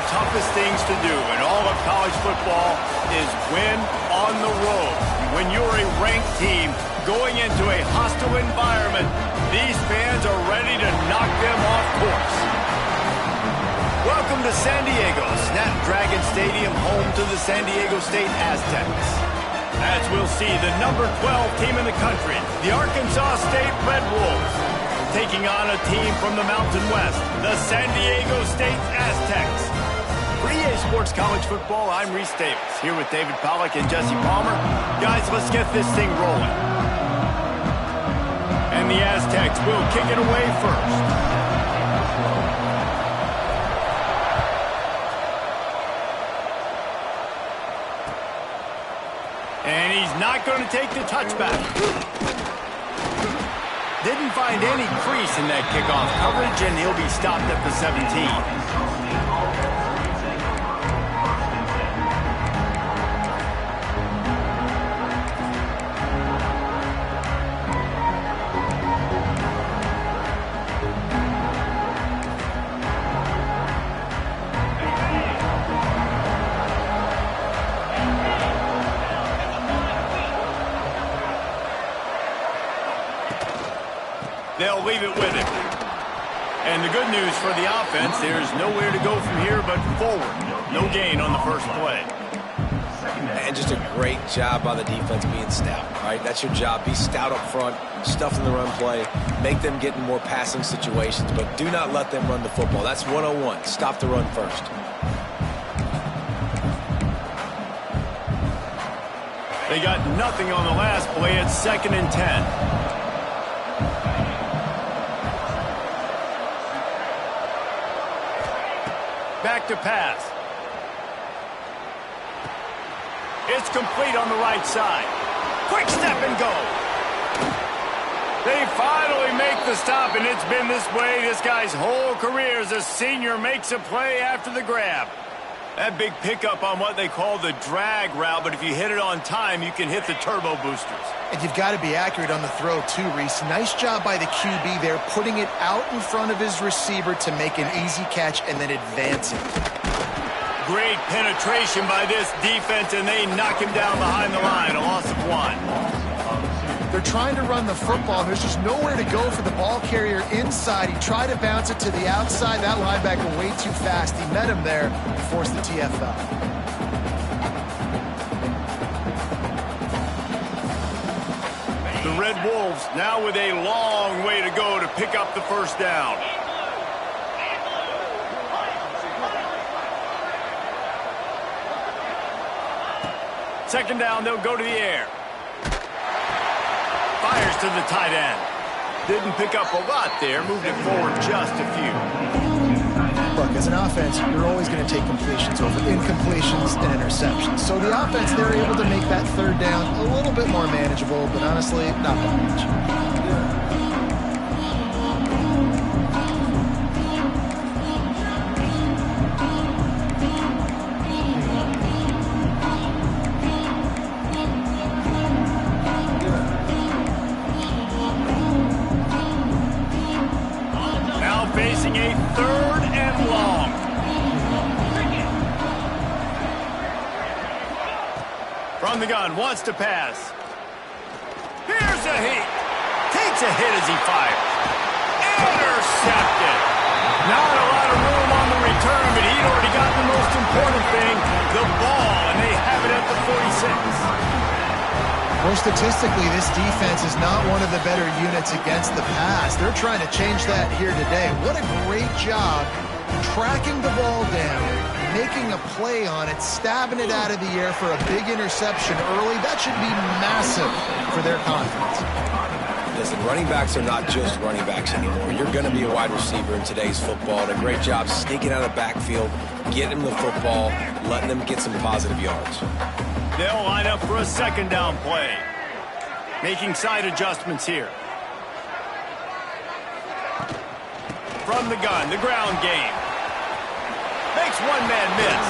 toughest things to do in all of college football is win on the road. When you're a ranked team going into a hostile environment, these fans are ready to knock them off course. Welcome to San Diego, Snapdragon Stadium, home to the San Diego State Aztecs. As we'll see, the number 12 team in the country, the Arkansas State Red Wolves, taking on a team from the Mountain West, the San Diego State Aztecs. For EA Sports College Football, I'm Reese Davis, here with David Pollack and Jesse Palmer. Guys, let's get this thing rolling. And the Aztecs will kick it away first. And he's not going to take the touchback. Didn't find any crease in that kickoff coverage, and he'll be stopped at the 17. They'll leave it with him. And the good news for the offense, there's nowhere to go from here but forward. No gain on the first play. And just a great job by the defense being stout, right? That's your job. Be stout up front, stuff in the run play, make them get in more passing situations, but do not let them run the football. That's 101. Stop the run first. They got nothing on the last play. It's 2nd and 10. Back to pass. It's complete on the right side. Quick step and go. They finally make the stop, and it's been this way this guy's whole career as a senior makes a play after the grab. That big pickup on what they call the drag route, but if you hit it on time, you can hit the turbo boosters. And you've got to be accurate on the throw too, Reese. Nice job by the QB there, putting it out in front of his receiver to make an easy catch and then advancing. Great penetration by this defense, and they knock him down behind the line, a loss of 1. They're trying to run the football, and there's just nowhere to go for the ball carrier inside. He tried to bounce it to the outside. That linebacker way too fast. He met him there and forced the TFL. The Red Wolves now with a long way to go to pick up the first down. Second down, they'll go to the air. Fires to the tight end. Didn't pick up a lot there, moved it forward just a few. Look, as an offense, you're always going to take completions over incompletions and interceptions. So the offense, they're able to make that third down a little bit more manageable, but honestly, not that much. Facing a 3rd and long. From the gun, wants to pass. Here's a hit. Takes a hit as he fires. Intercepted. Not a lot of room on the return, but he'd already gotten the most important thing, the ball, and they have it at the 46. Well, statistically, this defense is not one of the better units against the pass. They're trying to change that here today. What a great job tracking the ball down, making a play on it, stabbing it out of the air for a big interception early. That should be massive for their confidence. Listen, running backs are not just running backs anymore. You're going to be a wide receiver in today's football. And a great job sneaking out of the backfield, getting them the football, letting them get some positive yards. They'll line up for a 2nd down play. Making side adjustments here. From the gun, the ground game. Makes one man miss.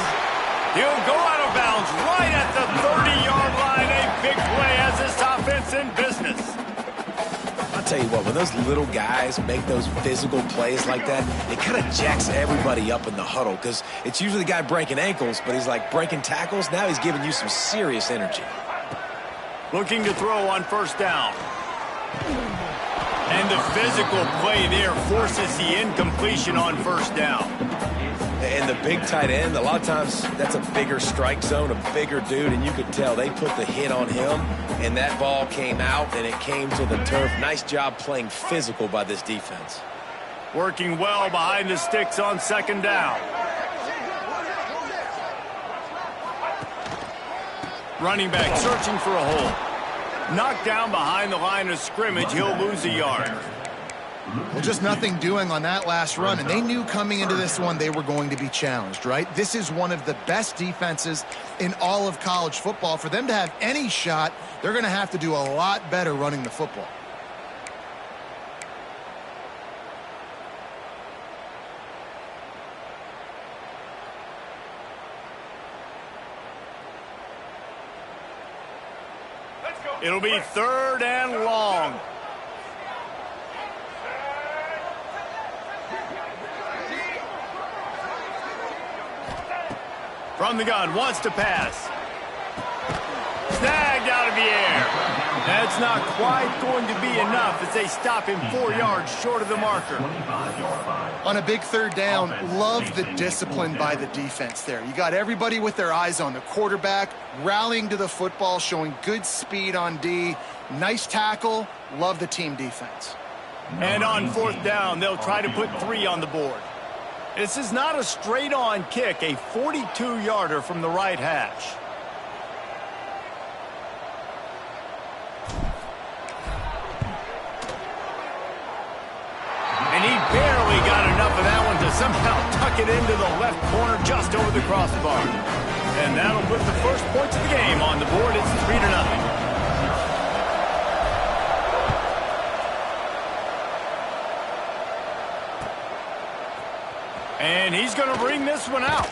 He'll go out of bounds right at the 30-yard line. A big play as this offense in business. A I'll tell you what, when those little guys make those physical plays like that, it kind of jacks everybody up in the huddle because it's usually the guy breaking ankles, but he's like breaking tackles. Now he's giving you some serious energy. Looking to throw on first down. And the physical play there forces the incompletion on first down. And the big tight end, a lot of times that's a bigger strike zone, a bigger dude, and you could tell they put the hit on him, and that ball came out, and it came to the turf. Nice job playing physical by this defense. Working well behind the sticks on second down. Running back searching for a hole. Knocked down behind the line of scrimmage, he'll lose a yard. Well, just nothing doing on that last run, and they knew coming into this one they were going to be challenged, right? This is one of the best defenses in all of college football. For them to have any shot, they're going to have to do a lot better running the football. It'll be third and long. From the gun, wants to pass. Snagged out of the air. That's not quite going to be enough as they stop him 4 yards short of the marker. On a big third down, love the discipline by the defense there. You got everybody with their eyes on the quarterback, rallying to the football, showing good speed on D. Nice tackle. Love the team defense. And on fourth down, they'll try to put 3 on the board. This is not a straight-on kick, a 42-yarder from the right hash. And he barely got enough of that one to somehow tuck it into the left corner just over the crossbar. And that'll put the first points of the game on the board. It's 3-0. And he's going to bring this one out.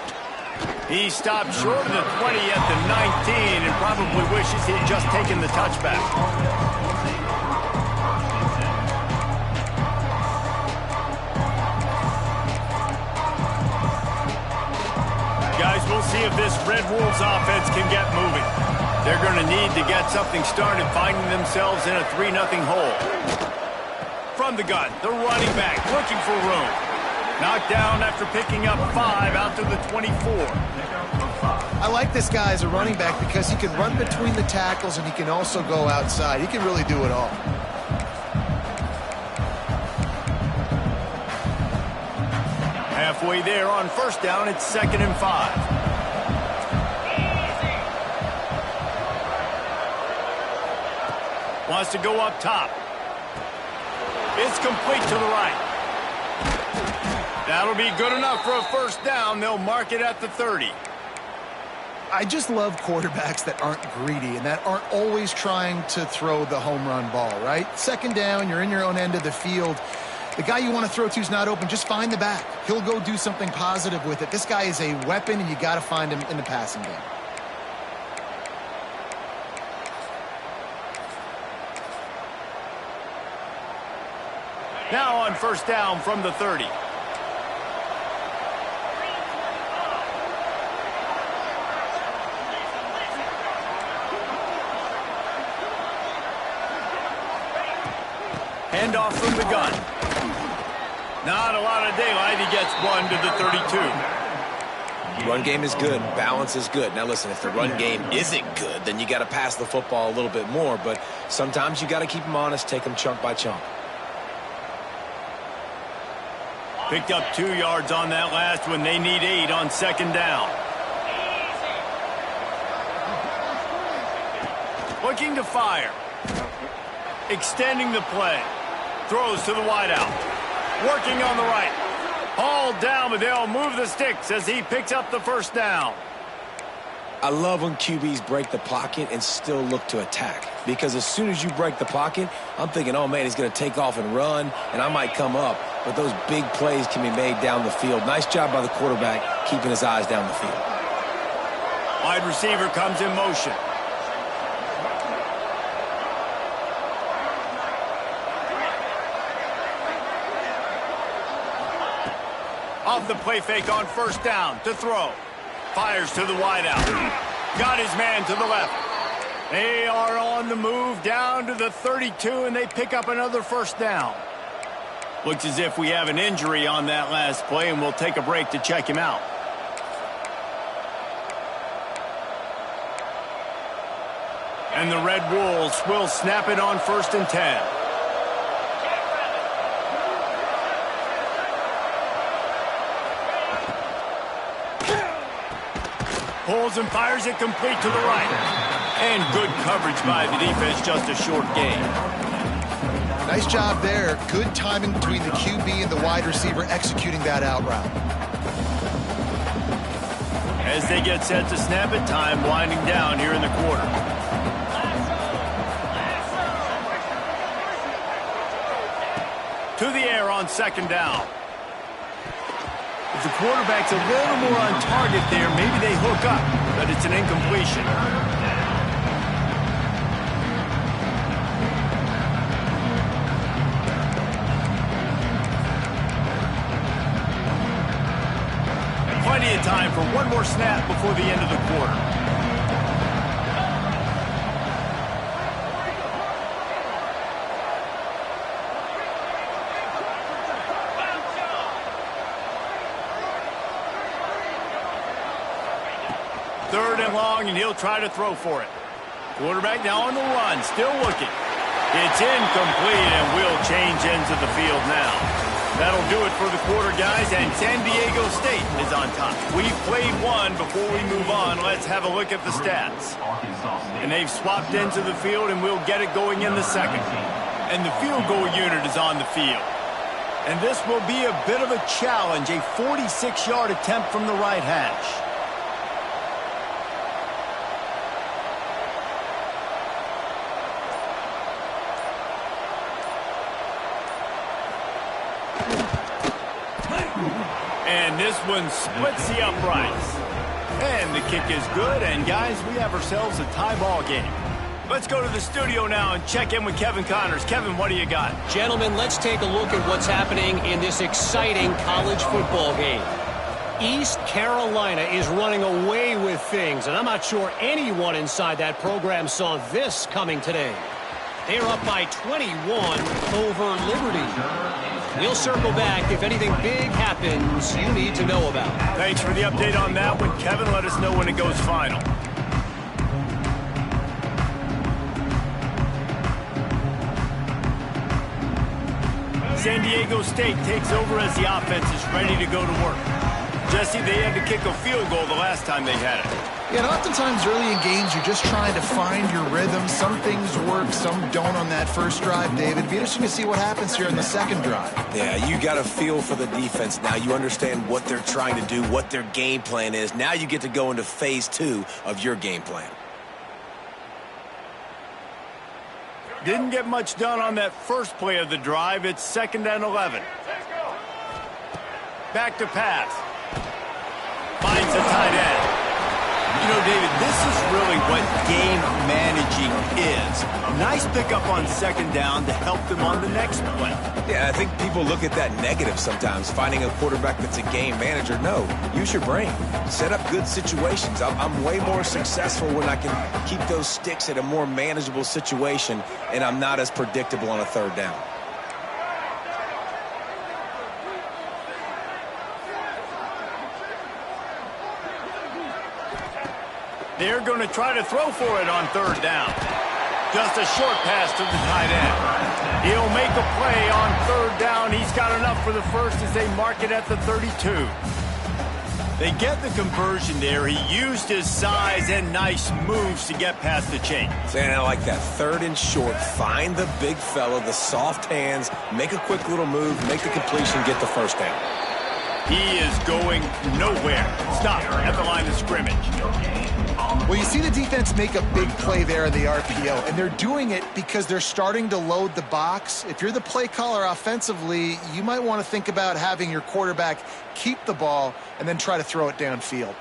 He stopped short of the 20 at the 19 and probably wishes he had just taken the touchback. Guys, we'll see if this Red Wolves offense can get moving. They're going to need to get something started, finding themselves in a 3-0 hole. From the gun, the running back looking for room. Knocked down after picking up 5 out to the 24. I like this guy as a running back because he can run between the tackles and he can also go outside. He can really do it all. Halfway there on first down, it's 2nd and 5. Wants to go up top. It's complete to the right. That'll be good enough for a first down. They'll mark it at the 30. I just love quarterbacks that aren't greedy and that aren't always trying to throw the home run ball, right? Second down, you're in your own end of the field. The guy you want to throw to is not open. Just find the back. He'll go do something positive with it. This guy is a weapon, and you got to find him in the passing game. Now on first down from the 30. Handoff from the gun. Not a lot of daylight. He gets 1 to the 32. Run game is good. Balance is good. Now, listen, if the run game isn't good, then you got to pass the football a little bit more. But sometimes you got to keep them honest, take them chunk by chunk. Picked up 2 yards on that last one. They need 8 on second down. Looking to fire. Extending the play. Throws to the wideout. Working on the right. Hauled down, but they'll move the sticks as he picks up the first down. I love when QBs break the pocket and still look to attack. Because as soon as you break the pocket, I'm thinking, oh, man, he's going to take off and run, and I might come up. But those big plays can be made down the field. Nice job by the quarterback keeping his eyes down the field. Wide receiver comes in motion. Off the play fake on first down to throw. Fires to the wideout. Got his man to the left. They are on the move down to the 32, and they pick up another first down. Looks as if we have an injury on that last play, and we'll take a break to check him out. And the Red Wolves will snap it on 1st and 10. Pulls and fires it complete to the right. And good coverage by the defense, just a short gain. Nice job there. Good timing between the QB and the wide receiver executing that out route. As they get set to snap it, time winding down here in the quarter. To the air on 2nd down. If the quarterback's a little more on target there, maybe they hook up, but it's an incompletion. Plenty of time for one more snap before the end of the quarter. Third and long, and he'll try to throw for it. Quarterback now on the run, still looking. It's incomplete, and we'll change ends of the field now. That'll do it for the quarter, guys, and San Diego State is on top. We've played one. Before we move on, let's have a look at the stats. And they've swapped ends of the field, and we'll get it going in the second. And the field goal unit is on the field. And this will be a bit of a challenge, a 46-yard attempt from the right hash. And this one splits the uprights. And the kick is good, and guys, we have ourselves a tie ball game. Let's go to the studio now and check in with Kevin Connors. Kevin, what do you got? Gentlemen, let's take a look at what's happening in this exciting college football game. East Carolina is running away with things, and I'm not sure anyone inside that program saw this coming today. They're up by 21 over Liberty. We'll circle back if anything big happens you need to know about. Thanks for the update on that one, Kevin. Let us know when it goes final. San Diego State takes over as the offense is ready to go to work. Jesse, they had to kick a field goal the last time they had it. Yeah, and oftentimes early in games, you're just trying to find your rhythm. Some things work, some don't on that first drive, David. It'd be interesting to see what happens here in the second drive. Yeah, you got a feel for the defense now. You understand what they're trying to do, what their game plan is. Now you get to go into phase 2 of your game plan. Didn't get much done on that first play of the drive. It's 2nd and 11. Back to pass. Finds the tight end. You know, David, this is really what game managing is. Nice pickup on 2nd down to help them on the next play. Yeah, I think people look at that negative sometimes, finding a quarterback that's a game manager. No, use your brain. Set up good situations. I'm way more successful when I can keep those sticks at a more manageable situation, and I'm not as predictable on a 3rd down. They're going to try to throw for it on 3rd down. Just a short pass to the tight end. He'll make a play on 3rd down. He's got enough for the first as they mark it at the 32. They get the conversion there. He used his size and nice moves to get past the chain. And I like that 3rd and short. Find the big fella, the soft hands, make a quick little move, make the completion, get the first down. He is going nowhere. Stop at the line of scrimmage. Well, you see the defense make a big play there in the RPO, and they're doing it because they're starting to load the box. If you're the play caller offensively, you might want to think about having your quarterback keep the ball and then try to throw it downfield.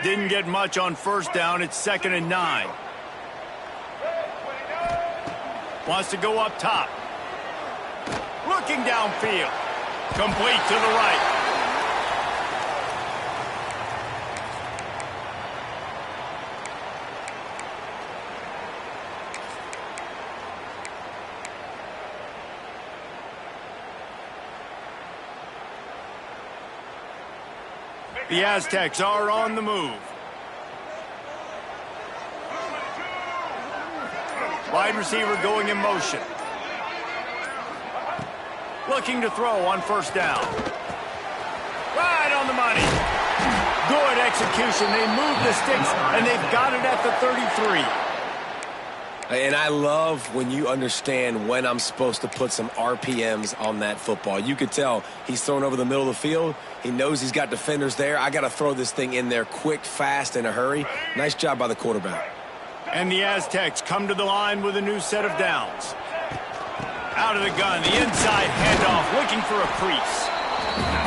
Didn't get much on 1st down. It's 2nd and 9. Wants to go up top. Looking downfield. Complete to the right. The Aztecs are on the move. Wide receiver going in motion. Looking to throw on first down. Right on the money. Good execution. They move the sticks, and they've got it at the 33. And I love when you understand when I'm supposed to put some RPMs on that football. You could tell he's thrown over the middle of the field. He knows he's got defenders there. I got to throw this thing in there quick, fast, in a hurry. Nice job by the quarterback. And the Aztecs come to the line with a new set of downs. Out of the gun, the inside handoff, looking for a crease.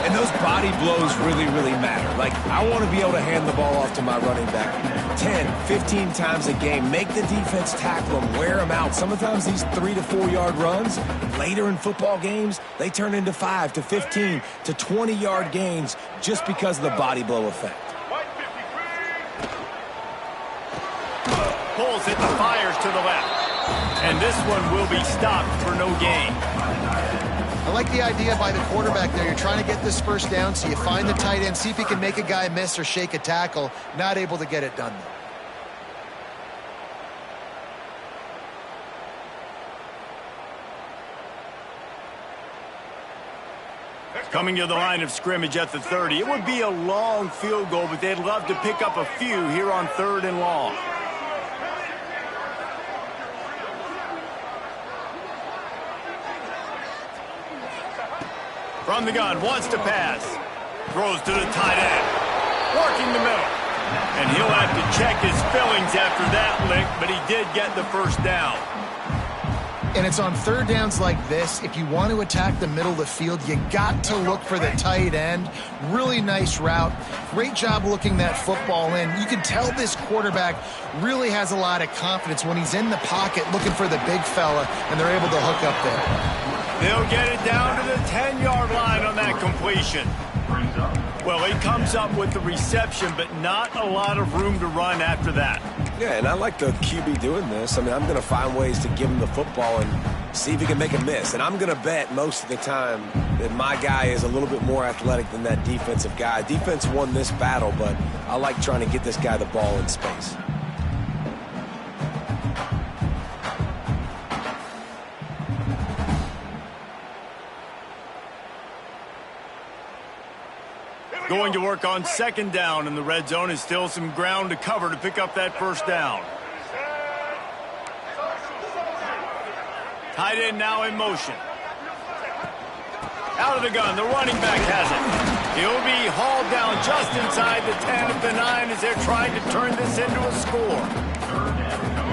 And those body blows really, really matter. Like, I want to be able to hand the ball off to my running back 10, 15 times a game. Make the defense tackle them, wear them out. Sometimes these 3 to 4 yard runs, later in football games, they turn into 5 to 15 to 20 yard gains just because of the body blow effect. Pulls it and fires to the left. And this one will be stopped for no gain. I like the idea by the quarterback there. You're trying to get this first down, so you find the tight end, see if he can make a guy miss or shake a tackle. Not able to get it done, though. Coming to the line of scrimmage at the 30. It would be a long field goal, but they'd love to pick up a few here on 3rd and long. From the gun, wants to pass. Throws to the tight end. Working the middle. And he'll have to check his fillings after that lick, but he did get the first down. And it's on 3rd downs like this. If you want to attack the middle of the field, you got to look for the tight end. Really nice route. Great job looking that football in. You can tell this quarterback really has a lot of confidence when he's in the pocket looking for the big fella, and they're able to hook up there. They'll get it down to the 10-yard line on that completion. Well, he comes up with the reception, but not a lot of room to run after that. Yeah, and I like the QB doing this. I mean, I'm going to find ways to give him the football and see if he can make a miss. And I'm going to bet most of the time that my guy is a little bit more athletic than that defensive guy. Defense won this battle, but I like trying to get this guy the ball in space. Going to work on 2nd down, and the red zone is still some ground to cover to pick up that first down. Tight end now in motion. Out of the gun, the running back has it. He'll be hauled down just inside the 10 of the 9 as they're trying to turn this into a score.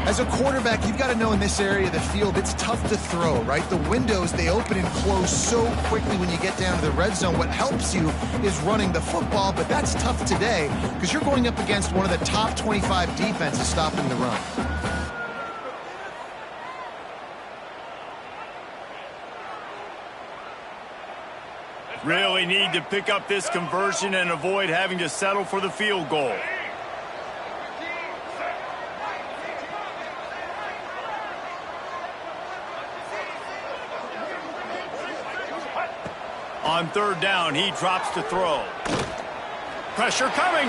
As a quarterback, you've got to know in this area of the field, it's tough to throw, right? The windows, they open and close so quickly when you get down to the red zone. What helps you is running the football, but that's tough today because you're going up against one of the top 25 defenses stopping the run. Really need to pick up this conversion and avoid having to settle for the field goal. On 3rd down, he drops to throw. Pressure coming.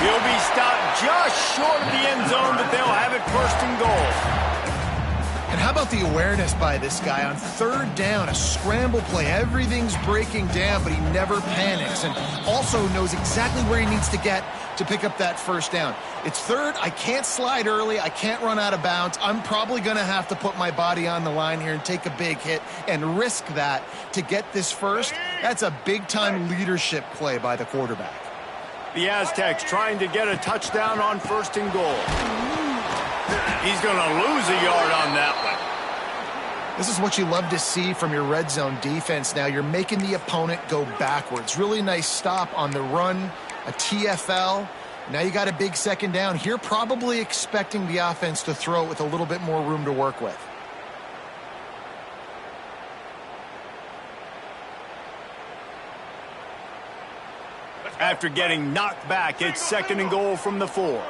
He'll be stopped just short of the end zone, but they'll have it 1st and goal. And how about the awareness by this guy on 3rd down, a scramble play. Everything's breaking down, but he never panics and also knows exactly where he needs to get to pick up that first down. It's 3rd. I can't slide early. I can't run out of bounds. I'm probably going to have to put my body on the line here and take a big hit and risk that to get this first. That's a big-time leadership play by the quarterback. The Aztecs trying to get a touchdown on 1st and goal. He's going to lose a yard on that one. This is what you love to see from your red zone defense now. You're making the opponent go backwards. Really nice stop on the run, a TFL. Now you got a big 2nd down. Here probably expecting the offense to throw it with a little bit more room to work with. After getting knocked back, it's 2nd and goal from the 4.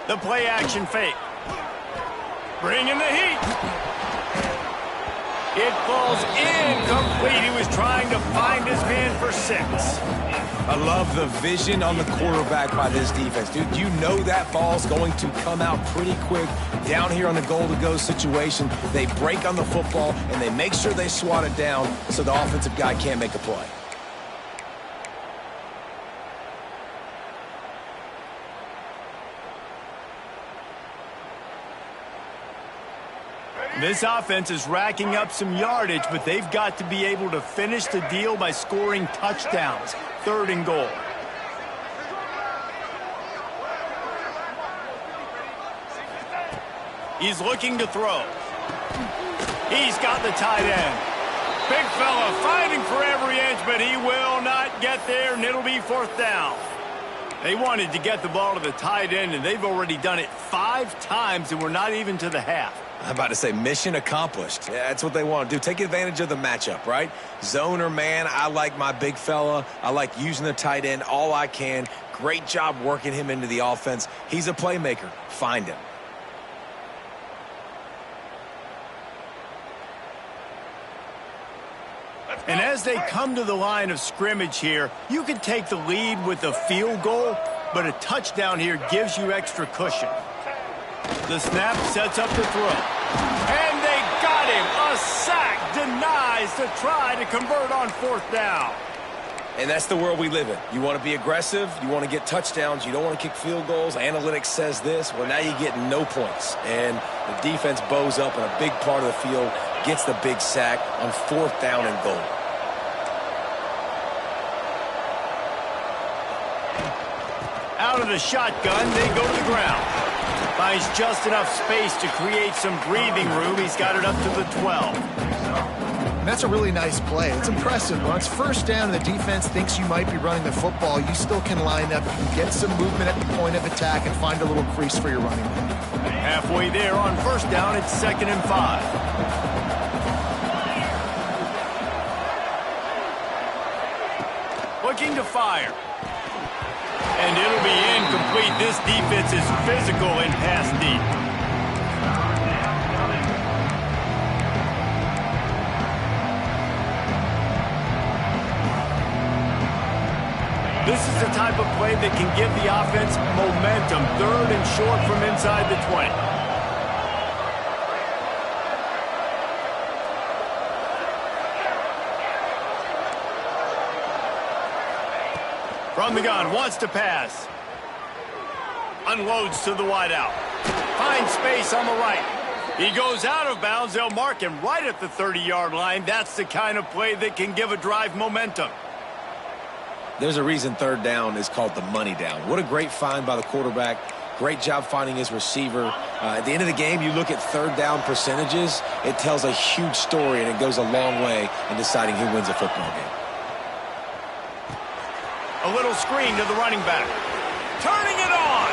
The play action fake. Bringing the heat. It falls incomplete. He was trying to find his man for 6. I love the vision on the quarterback by this defense. Dude, you know that ball's going to come out pretty quick. Down here on the goal-to-go situation, they break on the football, and they make sure they swat it down so the offensive guy can't make a play. This offense is racking up some yardage, but they've got to be able to finish the deal by scoring touchdowns. 3rd and goal. He's looking to throw. He's got the tight end. Big fella fighting for every inch, but he will not get there, and it'll be 4th down. They wanted to get the ball to the tight end, and they've already done it 5 times, and we're not even to the half. I'm about to say mission accomplished. Yeah, that's what they want to do. Take advantage of the matchup, right? Zone or man, I like my big fella. I like using the tight end all I can. Great job working him into the offense. He's a playmaker. Find him. And as they come to the line of scrimmage here, you can take the lead with a field goal, but a touchdown here gives you extra cushion. The snap sets up the throw. And they got him. A sack denies to try to convert on 4th down. And that's the world we live in. You want to be aggressive. You want to get touchdowns. You don't want to kick field goals. Analytics says this. Well, now you get no points. And the defense bows up in a big part of the field, gets the big sack on 4th down and goal. Out of the shotgun, they go to the ground. Finds just enough space to create some breathing room. He's got it up to the 12. That's a really nice play. It's impressive. Once 1st down and the defense thinks you might be running the football, you still can line up. You can get some movement at the point of attack and find a little crease for your running back. Halfway there on 1st down, it's 2nd and 5. Looking to fire. And it'll be incomplete. This defense is physical and pass deep. This is the type of play that can give the offense momentum. 3rd and short from inside the 20. From the gun, wants to pass. Unloads to the wideout. Finds space on the right. He goes out of bounds. They'll mark him right at the 30-yard line. That's the kind of play that can give a drive momentum. There's a reason 3rd down is called the money down. What a great find by the quarterback. Great job finding his receiver. At the end of the game, you look at 3rd down percentages. It tells a huge story, and it goes a long way in deciding who wins a football game. A little screen to the running back. Turning it on.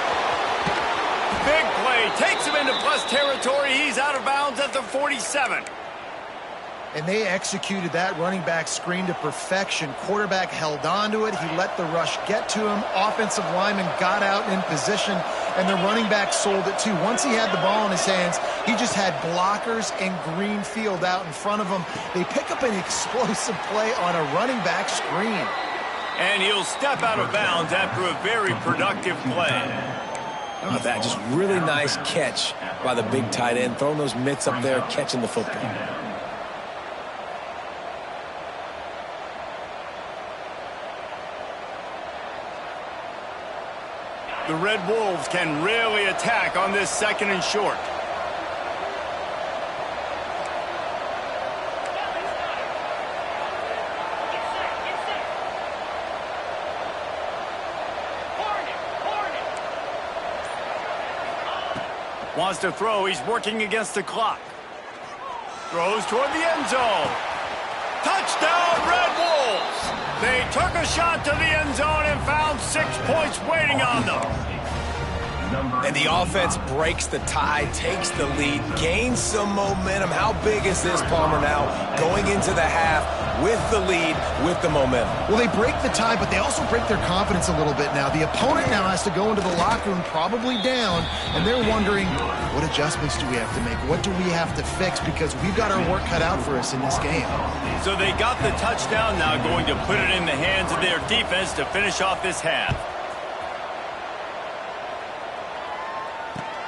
Big play. Takes him into plus territory. He's out of bounds at the 47. And they executed that running back screen to perfection. Quarterback held on to it. He let the rush get to him. Offensive lineman got out in position, and the running back sold it too. Once he had the ball in his hands, he just had blockers and green field out in front of him. They pick up an explosive play on a running back screen. And he'll step out of bounds after a very productive play. How about that? Just really nice catch by the big tight end, throwing those mitts up there, catching the football. The Red Wolves can really attack on this 2nd and short. Wants to throw. He's working against the clock. Throws toward the end zone. Touchdown, Red Wolves! They took a shot to the end zone and found 6 points waiting on them. And the offense breaks the tie, takes the lead, gains some momentum. How big is this, Palmer, now going into the half with the lead, with the momentum? Well, they break the tie, but they also break their confidence a little bit now. The opponent now has to go into the locker room probably down, and they're wondering, what adjustments do we have to make? What do we have to fix? Because we've got our work cut out for us in this game. So they got the touchdown, now going to put it in the hands of their defense to finish off this half.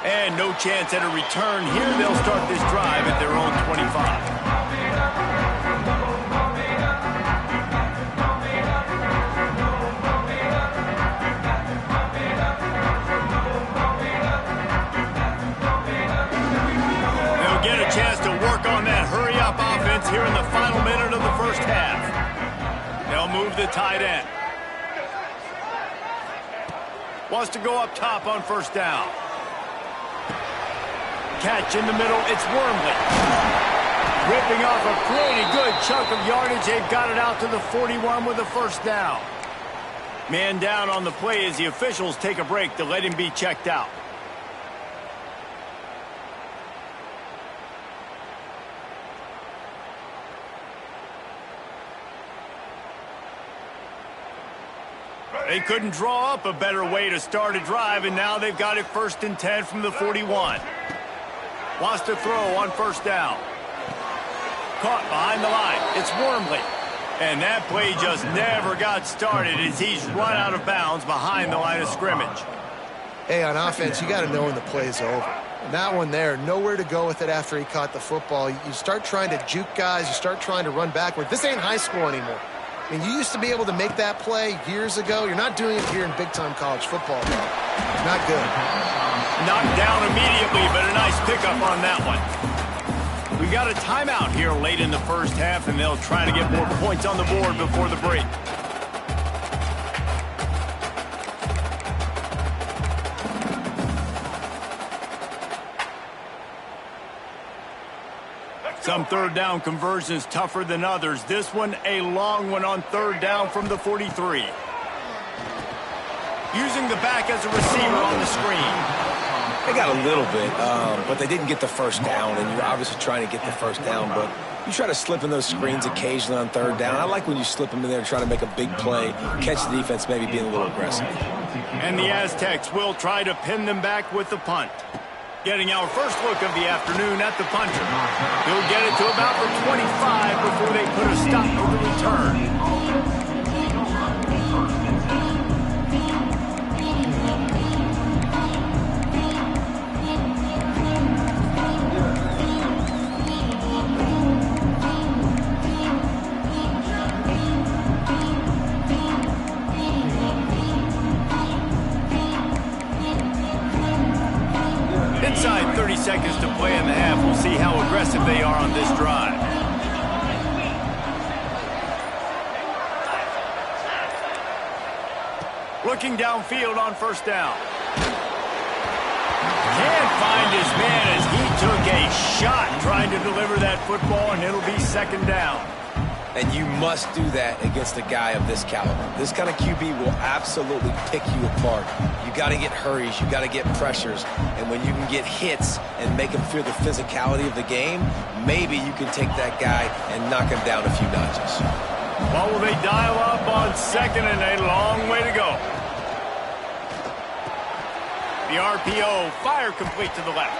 And no chance at a return here. They'll start this drive at their own 25. They'll get a chance to work on that hurry-up offense here in the final minute of the first half. They'll move the tight end. Wants to go up top on first down. Catch in the middle, it's Wormley. Ripping off a pretty good chunk of yardage. They've got it out to the 41 with a first down. Man down on the play as the officials take a break to let him be checked out. They couldn't draw up a better way to start a drive, and now they've got it 1st and 10 from the 41. Wants to throw on first down. Caught behind the line. It's Wormley. And that play just never got started as he's run out of bounds behind the line of scrimmage. Hey, on offense, you got to know when the play's over. And that one there, nowhere to go with it after he caught the football. You start trying to juke guys. You start trying to run backward. This ain't high school anymore. I mean, you used to be able to make that play years ago. You're not doing it here in big-time college football. Not good. Knocked down immediately, but a nice pickup on that one. We've got a timeout here late in the first half, and they'll try to get more points on the board before the break. Some third down conversions tougher than others. This one, a long one on third down from the 43. Using the back as a receiver on the screen. They got a little bit, but they didn't get the first down, and you're obviously trying to get the first down, but you try to slip in those screens occasionally on third down. I like when you slip them in there and try to make a big play, catch the defense maybe being a little aggressive. And the Aztecs will try to pin them back with the punt. Getting our first look of the afternoon at the punter. He'll get it to about the 25 before they put a stop to the return. Inside 30 seconds to play in the half. We'll see how aggressive they are on this drive. Looking downfield on first down. Can't find his man as he took a shot trying to deliver that football, and it'll be second down. And you must do that against a guy of this caliber. This kind of QB will absolutely pick you apart. You got to get hurries, you got to get pressures, and when you can get hits and make him feel the physicality of the game, maybe you can take that guy and knock him down a few notches. Well, will they dial up on second, and a long way to go. The RPO, fire complete to the left.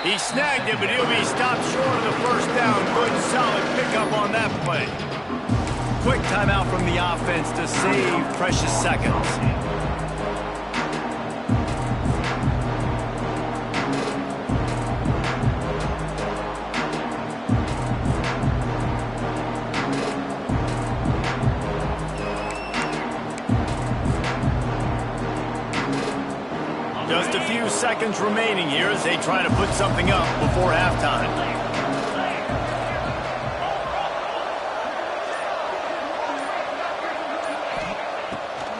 He snagged it, but he'll be stopped short of the first down. Good, solid pickup on that play. Quick timeout from the offense to save precious seconds. Just a few seconds remaining here as they try to put something up before halftime.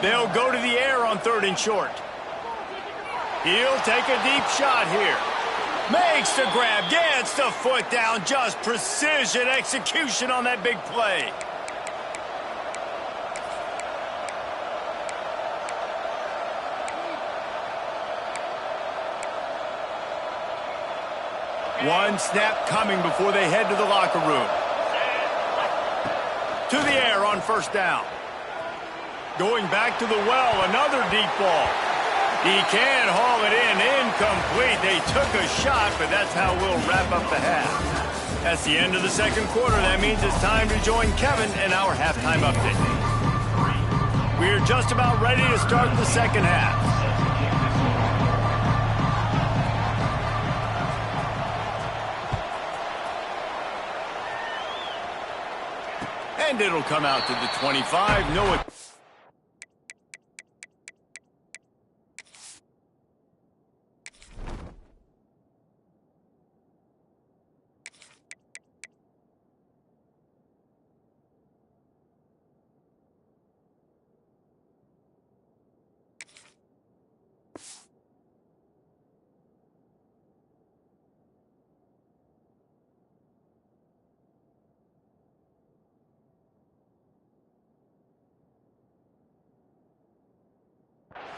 They'll go to the air on third and short. He'll take a deep shot here. Makes the grab, gets the foot down, just precision execution on that big play. One snap coming before they head to the locker room. To the air on first down. Going back to the well, another deep ball. He can haul it in, incomplete. They took a shot, but that's how we'll wrap up the half. That's the end of the second quarter. That means it's time to join Kevin in our halftime update. We're just about ready to start the second half. And it'll come out to the 25. No.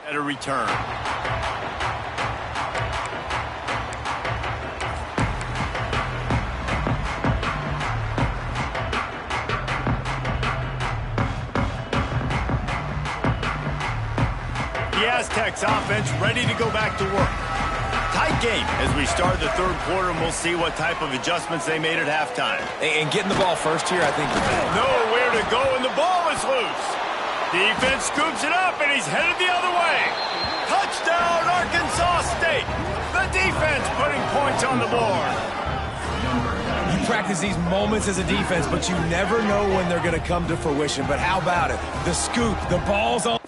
At a return. The Aztecs offense ready to go back to work. Tight game as we start the third quarter, and we'll see what type of adjustments they made at halftime. And getting the ball first here, I think. Nowhere to go, and the ball is loose. Defense scoops it up, and he's headed the other way. Touchdown, Arkansas State. The defense putting points on the board. You practice these moments as a defense, but you never know when they're going to come to fruition. But how about it? The scoop, the ball's on.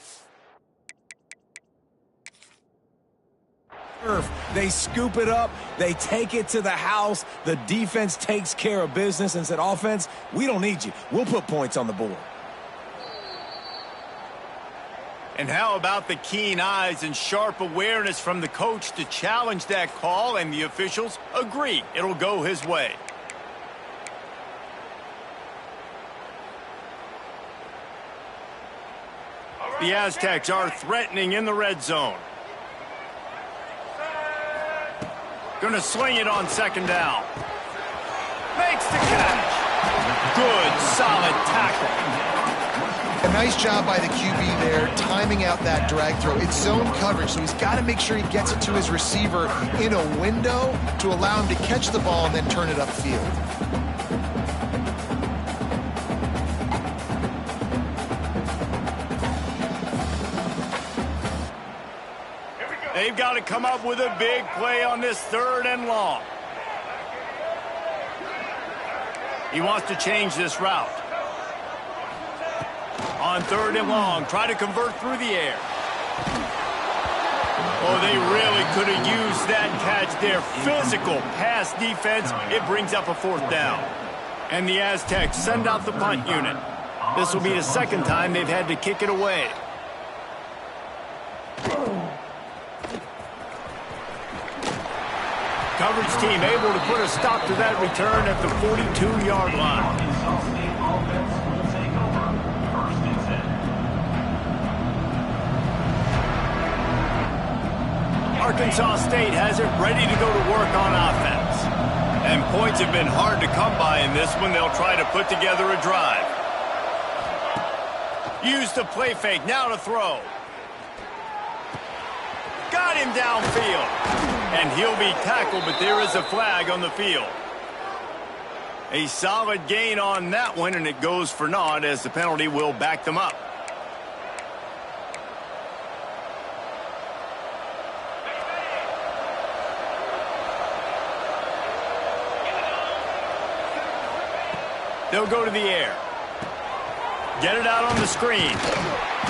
They scoop it up. They take it to the house. The defense takes care of business and said, offense, we don't need you. We'll put points on the board. And how about the keen eyes and sharp awareness from the coach to challenge that call, and the officials agree it'll go his way. The Aztecs are threatening in the red zone. Gonna sling it on second down. Makes the catch. Good, solid tackle. A nice job by the QB there, timing out that drag throw. It's zone coverage, so he's got to make sure he gets it to his receiver in a window to allow him to catch the ball and then turn it upfield. They've got to come up with a big play on this third and long. He wants to change this route. On third and long, try to convert through the air. Oh, they really could have used that catch there. Physical pass defense. It brings up a fourth down. And the Aztecs send out the punt unit. This will be the second time they've had to kick it away. Coverage team able to put a stop to that return at the 42-yard line. Arkansas State has it ready to go to work on offense. And points have been hard to come by in this one. They'll try to put together a drive. Use the play fake, now to throw. Got him downfield. And he'll be tackled, but there is a flag on the field. A solid gain on that one, and it goes for naught as the penalty will back them up. They'll go to the air. Get it out on the screen.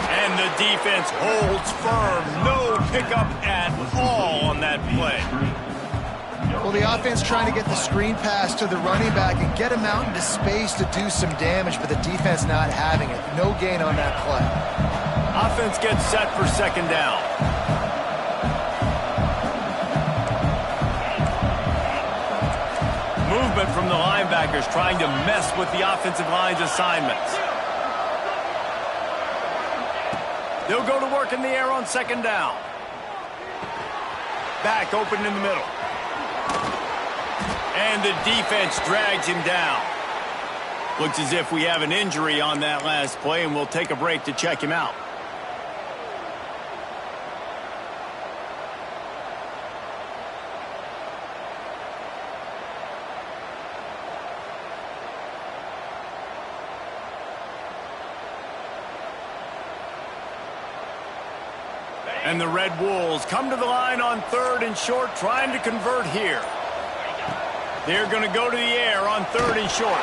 And the defense holds firm. No pickup at all on that play. Well, the offense trying to get the screen pass to the running back and get him out into space to do some damage, but the defense not having it. No gain on that play. Offense gets set for second down. Movement from the linebackers trying to mess with the offensive line's assignments. They'll go to work in the air on second down. Back open in the middle. And the defense drags him down. Looks as if we have an injury on that last play, and we'll take a break to check him out. And the Red Wolves come to the line on 3rd and short, trying to convert here. They're going to go to the air on 3rd and short.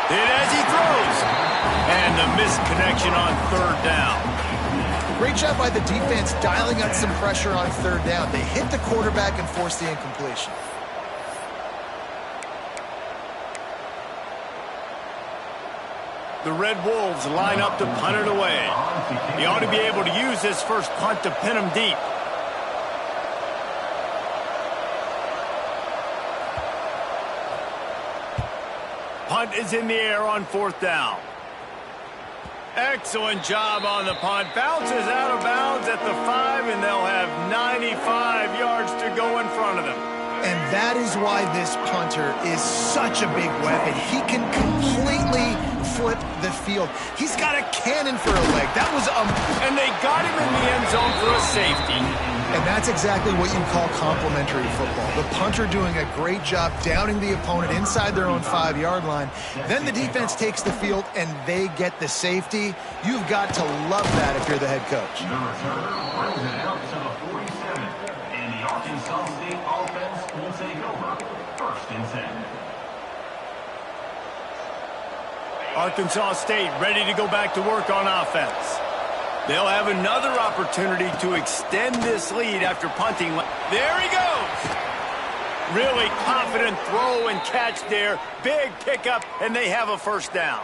Hit as he throws. And the missed connection on 3rd down. Great job by the defense dialing up some pressure on 3rd down. They hit the quarterback and forced the incompletion. The Red Wolves line up to punt it away. He ought to be able to use this first punt to pin him deep. Punt is in the air on 4th down. Excellent job on the punt. Bounces out of bounds at the 5, and they'll have 95 yards to go in front of them. And that is why this punter is such a big weapon. He can completely flip the field. He's got a cannon for a leg. That was and they got him in the end zone for a safety. And that's exactly what you call complementary football. The punter doing a great job downing the opponent inside their own 5-yard line. Then the defense takes the field and they get the safety. You've got to love that if you're the head coach. The returner brings it out to the 47, and the Arkansas State offense will take over 1st and 10. Arkansas State ready to go back to work on offense. They'll have another opportunity to extend this lead after punting. There he goes. Really confident throw and catch there. Big pickup, and they have a 1st down.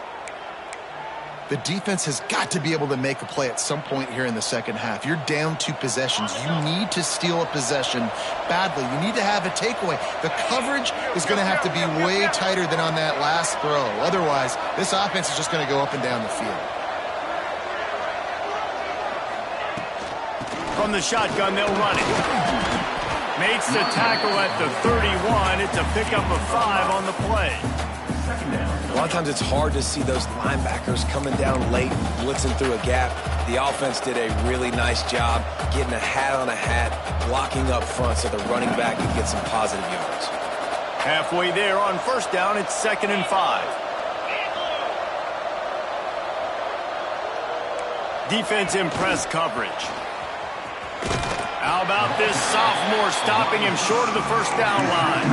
The defense has got to be able to make a play at some point here in the second half. You're down 2 possessions. You need to steal a possession badly. You need to have a takeaway. The coverage is going to have to be way tighter than on that last throw. Otherwise, this offense is just going to go up and down the field. From the shotgun, they'll run it. Makes the tackle at the 31. It's a pickup of 5 on the play. A lot of times it's hard to see those linebackers coming down late, blitzing through a gap. The offense did a really nice job getting a hat on a hat, blocking up front so the running back could get some positive yards. Halfway there on 1st down, it's 2nd and 5. Defense in press coverage. How about this sophomore stopping him short of the 1st down line?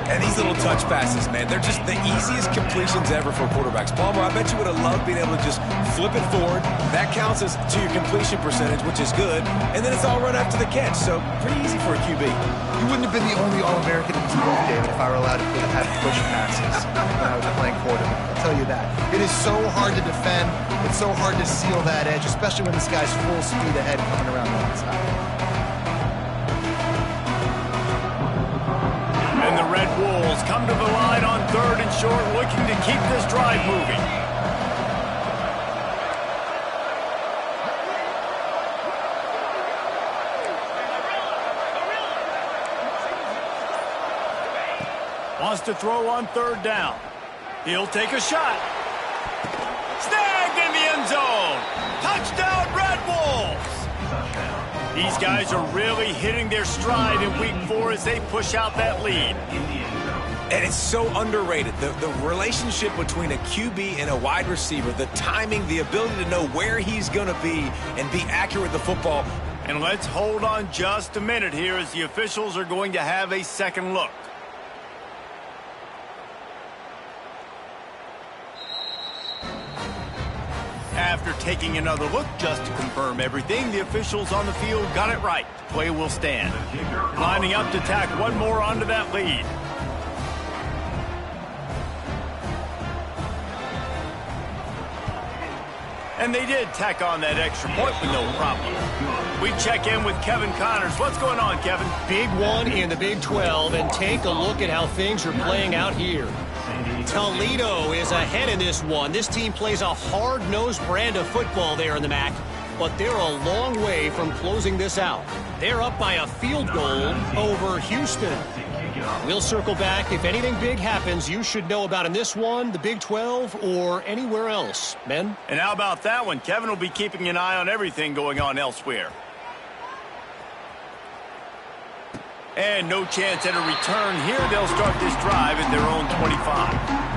And these little touch passes, man, they're just the easiest completions ever for quarterbacks. Palmer, I bet you would have loved being able to just flip it forward. That counts as to your completion percentage, which is good. And then it's all run after the catch, so pretty easy for a QB. You wouldn't have been the only All-American in this book, David, if I were allowed to have push passes when I was playing quarterback. I'll tell you that. It is so hard to defend. It's so hard to seal that edge, especially when this guy's full speed ahead coming around the outside. And the Red Wolves come to the line on 3rd and short, looking to keep this drive moving. Wants to throw on 3rd down. He'll take a shot. Snagged in the end zone. Touchdown, Red Wolves. These guys are really hitting their stride in week 4 as they push out that lead. And it's so underrated. The relationship between a QB and a wide receiver, the timing, the ability to know where he's going to be and be accurate with the football. And let's hold on just a minute here as the officials are going to have a second look. After taking another look just to confirm everything, the officials on the field got it right. Play will stand. Lining up to tack one more onto that lead. And they did tack on that extra point with no problem. We check in with Kevin Connors. What's going on, Kevin? Big one in the Big 12, and take a look at how things are playing out here. Toledo is ahead in this one. This team plays a hard-nosed brand of football there in the MAC, but they're a long way from closing this out. They're up by a field goal over Houston. We'll circle back. If anything big happens, you should know about in this one, the Big 12, or anywhere else. Men? And how about that one? Kevin will be keeping an eye on everything going on elsewhere. And no chance at a return here. They'll start this drive at their own 25.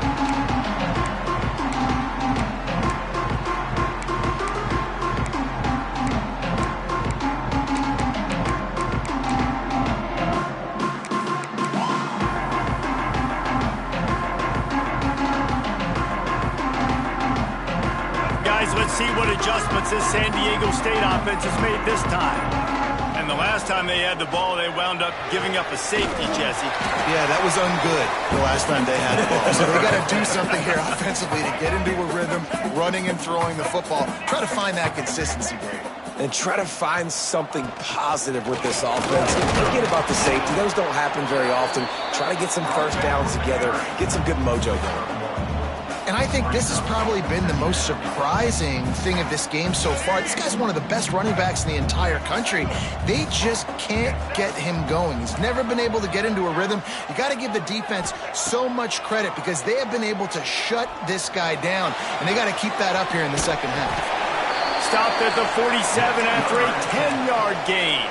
Let's see what adjustments this San Diego State offense has made this time. And the last time they had the ball, they wound up giving up a safety, Jesse. Yeah, that was ungood the last time they had the ball. So they got to do something here offensively to get into a rhythm, running and throwing the football. Try to find that consistency, Brady. And try to find something positive with this offense. Forget about the safety. Those don't happen very often. Try to get some first downs together. Get some good mojo going. And I think this has probably been the most surprising thing of this game so far. This guy's one of the best running backs in the entire country. They just can't get him going. He's never been able to get into a rhythm. You got to give the defense so much credit because they have been able to shut this guy down. And they got to keep that up here in the second half. Stopped at the 47 after a 10-yard gain.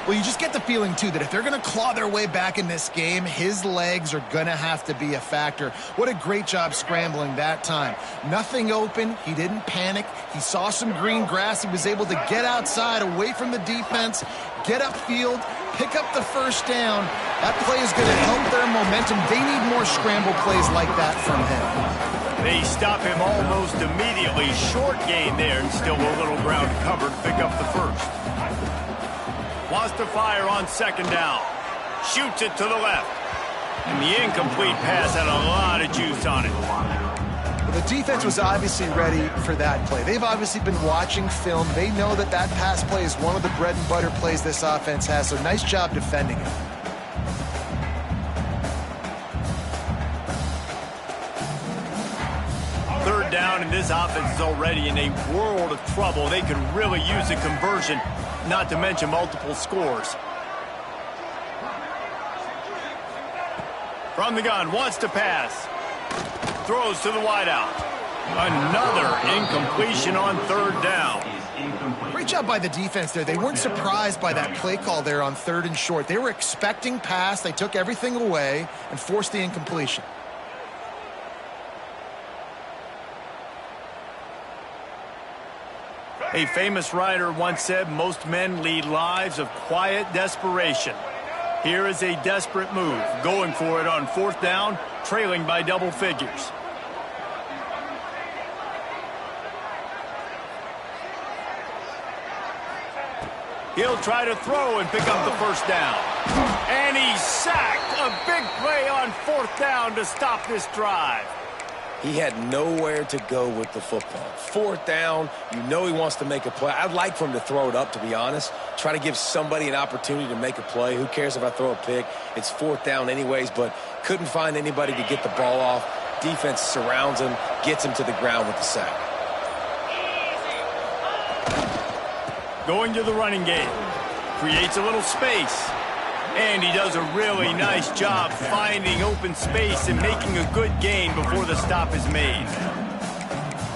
Well, you just get the feeling, too, that if they're going to claw their way back in this game, his legs are going to have to be a factor. What a great job scrambling that time. Nothing open. He didn't panic. He saw some green grass. He was able to get outside, away from the defense, get upfield, pick up the first down. That play is going to help their momentum. They need more scramble plays like that from him. They stop him almost immediately. Short gain there, and still a little ground covered to pick up the first. Wants to fire on second down. Shoots it to the left. And the incomplete pass had a lot of juice on it. Well, the defense was obviously ready for that play. They've obviously been watching film. They know that that pass play is one of the bread and butter plays this offense has, so nice job defending it. Third down, and this offense is already in a world of trouble. They could really use a conversion, not to mention multiple scores. From the gun, wants to pass. Throws to the wideout. Another incompletion on third down. Great job by the defense there. They weren't surprised by that play call there on third and short. They were expecting pass. They took everything away and forced the incompletion. A famous writer once said, most men lead lives of quiet desperation. Here is a desperate move, going for it on fourth down, trailing by double figures. He'll try to throw and pick up the first down. And he's sacked. A big play on fourth down to stop this drive. He had nowhere to go with the football. Fourth down, you know he wants to make a play. I'd like for him to throw it up, to be honest. Try to give somebody an opportunity to make a play. Who cares if I throw a pick? It's fourth down anyways, but couldn't find anybody to get the ball off. Defense surrounds him, gets him to the ground with the sack. Going to the running game. Creates a little space. And he does a really nice job finding open space and making a good gain before the stop is made.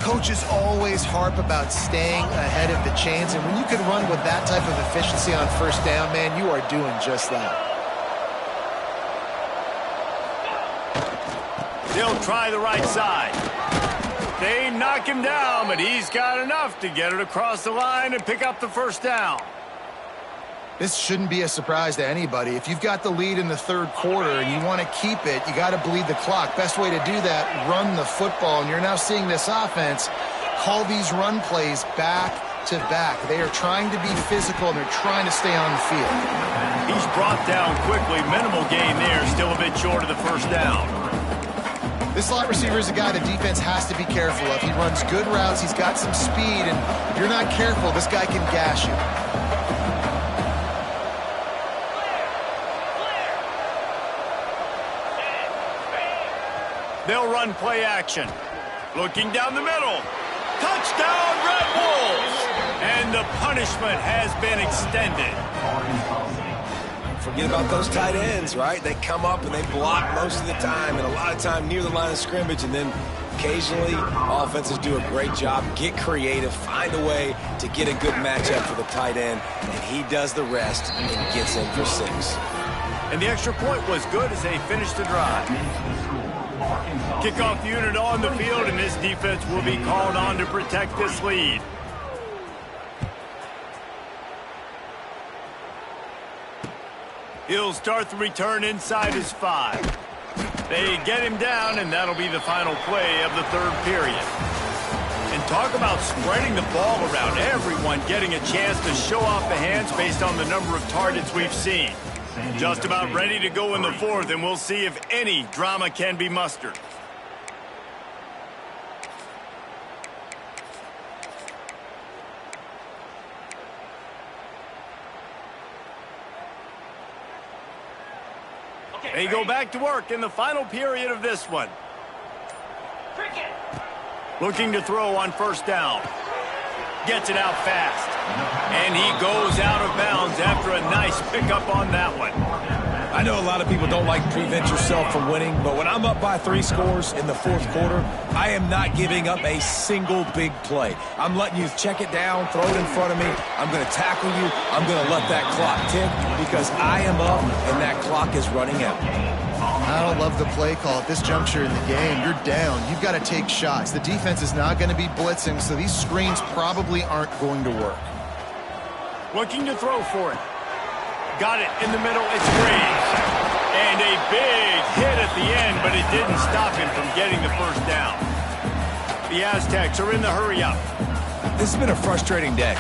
Coaches always harp about staying ahead of the chains, and when you can run with that type of efficiency on first down, man, you are doing just that. They'll try the right side. They knock him down, but he's got enough to get it across the line and pick up the first down. This shouldn't be a surprise to anybody. If you've got the lead in the third quarter and you want to keep it, you got to bleed the clock. Best way to do that, run the football. And you're now seeing this offense call these run plays back to back. They are trying to be physical, and they're trying to stay on the field. He's brought down quickly. Minimal gain there, still a bit short of the first down. This slot receiver is a guy the defense has to be careful of. He runs good routes. He's got some speed, and if you're not careful, this guy can gash you. They'll run play action. Looking down the middle. Touchdown, Red Wolves! And the punishment has been extended. forget about those tight ends, right? They come up and they block most of the time, and a lot of time near the line of scrimmage, and then occasionally offenses do a great job, get creative, find a way to get a good matchup for the tight end, and he does the rest and gets in for 6. And the extra point was good as they finished the drive. Kickoff unit on the field, and this defense will be called on to protect this lead. He'll start the return inside his 5. They get him down, and that'll be the final play of the 3rd period. And talk about spreading the ball around, everyone getting a chance to show off the hands based on the number of targets we've seen. Just about ready to go in the 4th, and we'll see if any drama can be mustered. They go back to work in the final period of this one. Looking to throw on 1st down. Gets it out fast. And he goes out of bounds after a nice pickup on that one. I know a lot of people don't like prevent yourself from winning, but when I'm up by 3 scores in the 4th quarter, I am not giving up a single big play. I'm letting you check it down, throw it in front of me. I'm going to tackle you. I'm going to let that clock tick because I am up and that clock is running out. I don't love the play call at this juncture in the game. You're down. You've got to take shots. The defense is not going to be blitzing, so these screens probably aren't going to work. Looking to throw for it. Got it in the middle. It's Graves. And a big hit at the end, but it didn't stop him from getting the 1st down. The Aztecs are in the hurry-up. This has been a frustrating day.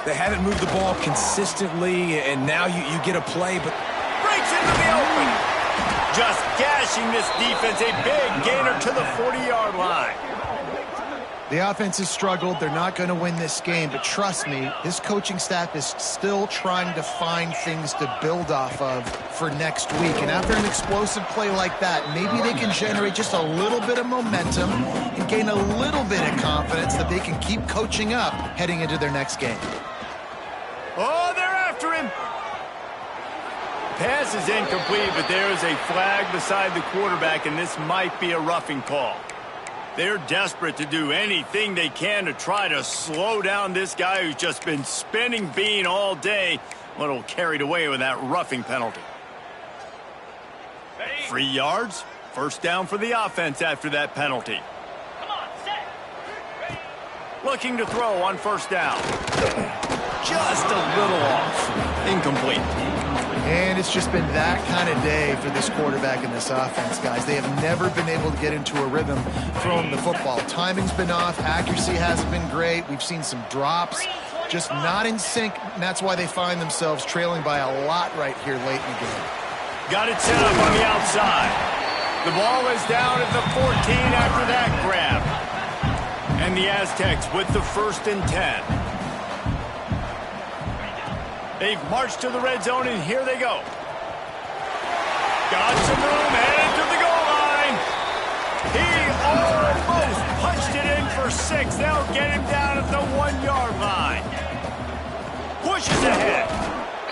They haven't moved the ball consistently, and now you get a play, but breaks into the open. Just gashing this defense. A big gainer to the 40-yard line. The offense has struggled. They're not going to win this game, but trust me, this coaching staff is still trying to find things to build off of for next week. And after an explosive play like that, maybe they can generate just a little bit of momentum and gain a little bit of confidence that they can keep coaching up heading into their next game. Oh, they're after him. Pass is incomplete, but there is a flag beside the quarterback, and this might be a roughing call. They're desperate to do anything they can to try to slow down this guy who's just been spinning bean all day. A little carried away with that roughing penalty. 3 yards. 1st down for the offense after that penalty. Looking to throw on 1st down. Just a little off. Incomplete. And it's just been that kind of day for this quarterback and this offense, guys. They have never been able to get into a rhythm throwing the football. Timing's been off. Accuracy hasn't been great. We've seen some drops. Just not in sync, and that's why they find themselves trailing by a lot right here late in the game. Got it set up on the outside. The ball is down at the 14 after that grab. And the Aztecs with the 1st and 10. They've marched to the red zone, and here they go. Got some room, headed to the goal line. He almost punched it in for 6. They'll get him down at the 1-yard line. Pushes ahead.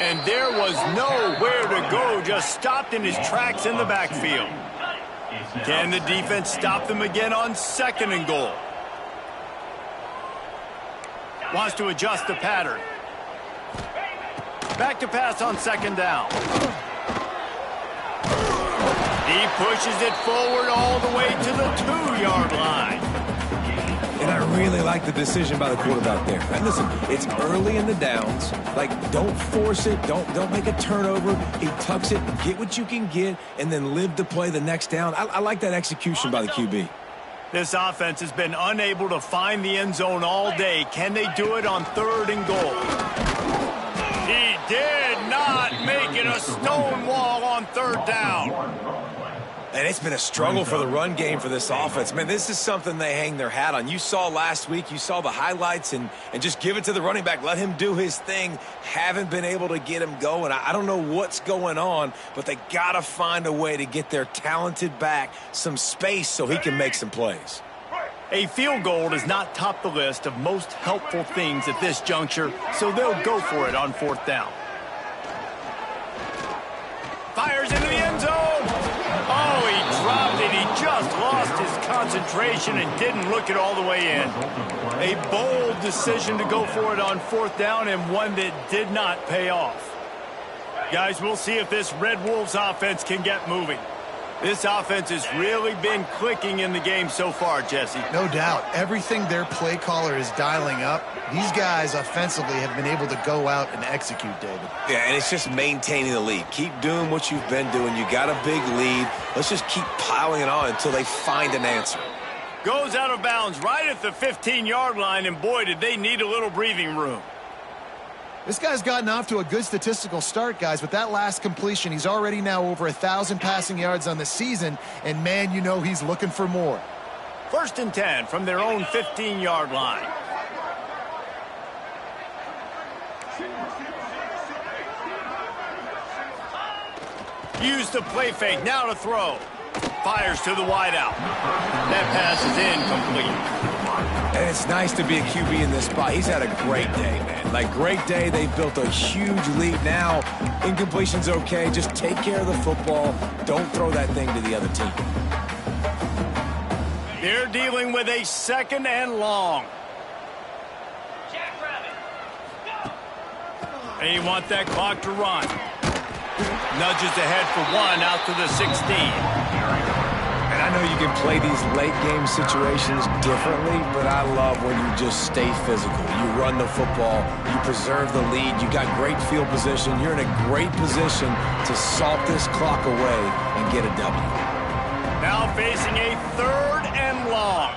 And there was nowhere to go, just stopped in his tracks in the backfield. Can the defense stop them again on 2nd and goal? Wants to adjust the pattern. Back to pass on 2nd down. He pushes it forward all the way to the 2-yard line. And I really like the decision by the quarterback there. And listen, it's early in the downs. Don't force it. Don't make a turnover. He tucks it, get what you can get, and then live to play the next down. I like that execution by the QB. This offense has been unable to find the end zone all day. Can they do it on 3rd and goal? He did not make it a stone wall on 3rd down. And it's been a struggle for the run game for this offense. Man, this is something they hang their hat on. You saw last week, you saw the highlights, and just give it to the running back. Let him do his thing. Haven't been able to get him going. I don't know what's going on, but they got to find a way to get their talented back some space so he can make some plays. A field goal does not top the list of most helpful things at this juncture, so they'll go for it on 4th down. concentration and didn't look it all the way in. A bold decision to go for it on fourth down and one that did not pay off. Guys, we'll see if this Red Wolves offense can get moving. This offense has really been clicking in the game so far, Jesse. No doubt. Everything their play caller is dialing up, these guys offensively have been able to go out and execute, David. Yeah, and it's just maintaining the lead. Keep doing what you've been doing. You got a big lead. Let's just keep piling it on until they find an answer. Goes out of bounds right at the 15-yard line, and boy, did they need a little breathing room. This guy's gotten off to a good statistical start, guys. With that last completion, he's already now over 1,000 passing yards on the season, and man, you know he's looking for more. 1st and 10 from their own 15-yard line. Use the play fake, now to throw. Fires to the wideout. That pass is incomplete. And it's nice to be a QB in this spot. He's had a great day, man. Like, great day. They've built a huge lead now. Incompletion's okay. Just take care of the football. Don't throw that thing to the other team. They're dealing with a 2nd and long. They want that clock to run. Nudges ahead for 1 out to the 16. And I know you can play these late game situations differently, but I love when you just stay physical. You run the football, you preserve the lead, you got great field position, you're in a great position to salt this clock away and get a W. Now facing a 3rd and long.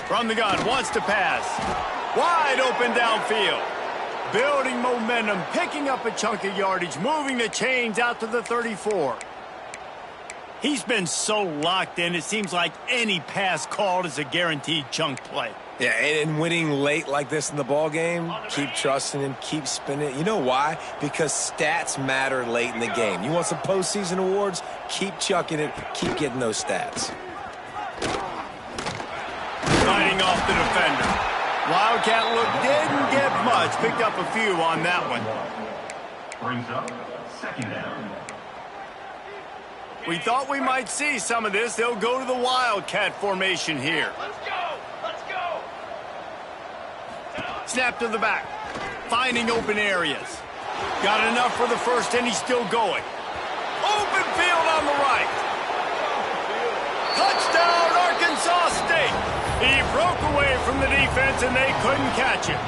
From the gun, wants to pass. Wide open downfield. Building momentum, picking up a chunk of yardage, moving the chains out to the 34. He's been so locked in, it seems like any pass called is a guaranteed chunk play. Yeah, and winning late like this in the ball game, keep trusting him, keep spinning. You know why? Because stats matter late in the game. You want some postseason awards? Keep chucking it, keep getting those stats. Fighting off the defender. Wildcat look didn't get much, picked up a few on that one. Brings up 2nd down. We thought we might see some of this. They'll go to the Wildcat formation here. Let's go! Let's go! Snap to the back. Finding open areas. Got enough for the first, and he's still going. Open field on the right. Touchdown, Arkansas State. He broke away from the defense, and they couldn't catch him.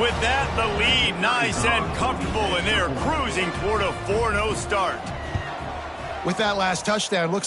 With that, the lead nice and comfortable, and they're cruising toward a 4-0 start. With that last touchdown, looks like